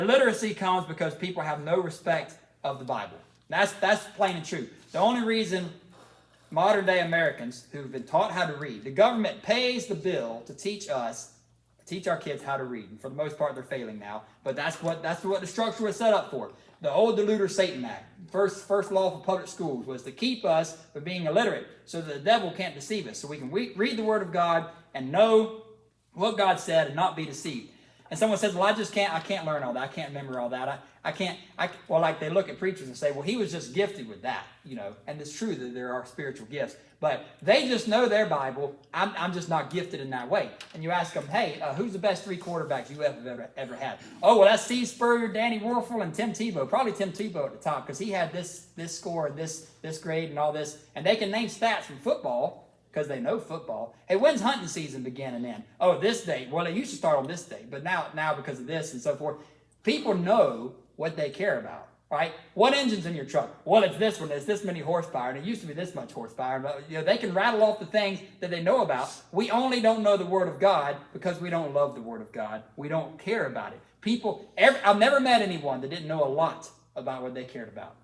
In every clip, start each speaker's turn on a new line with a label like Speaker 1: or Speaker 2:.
Speaker 1: Illiteracy comes because people have no respect of the Bible. That's plain and true. The only reason modern day Americans who've been taught how to read, the government pays the bill to teach our kids how to read. And for the most part, they're failing now. But that's what the structure was set up for. The old Deluder Satan Act, first law for public schools, was to keep us from being illiterate so that the devil can't deceive us. So we can read the Word of God and know what God said and not be deceived. And someone says, well, I can't learn all that. I can't remember all that. Well, like they look at preachers and say, well, he was just gifted with that, And it's true that there are spiritual gifts, but they just know their Bible. I'm just not gifted in that way. And you ask them, hey, who's the best 3 quarterbacks you ever had? Oh, well, that's Steve Spurrier, Danny Werfel, and Tim Tebow. Probably Tim Tebow at the top because he had this score and this grade and all this. And they can name stats from football, because they know football. Hey, when's hunting season begin and end? Oh, this date. Well, it used to start on this date, but now because of this and so forth, people know what they care about, right? What engine's in your truck? Well, it's this one. It's this many horsepower, and it used to be this much horsepower. But they can rattle off the things that they know about. We only don't know the Word of God because we don't love the Word of God. We don't care about it. I've never met anyone that didn't know a lot about what they cared about.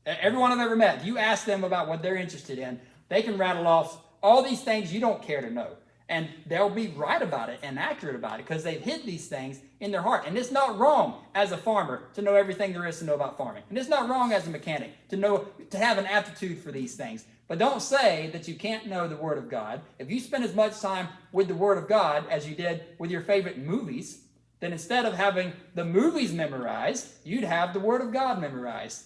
Speaker 1: Everyone I've ever met, if you ask them about what they're interested in, they can rattle off all these things you don't care to know. And they'll be right about it and accurate about it because they've hid these things in their heart. And it's not wrong as a farmer to know everything there is to know about farming. And it's not wrong as a mechanic to have an aptitude for these things. But don't say that you can't know the Word of God. If you spend as much time with the Word of God as you did with your favorite movies, then instead of having the movies memorized, you'd have the Word of God memorized.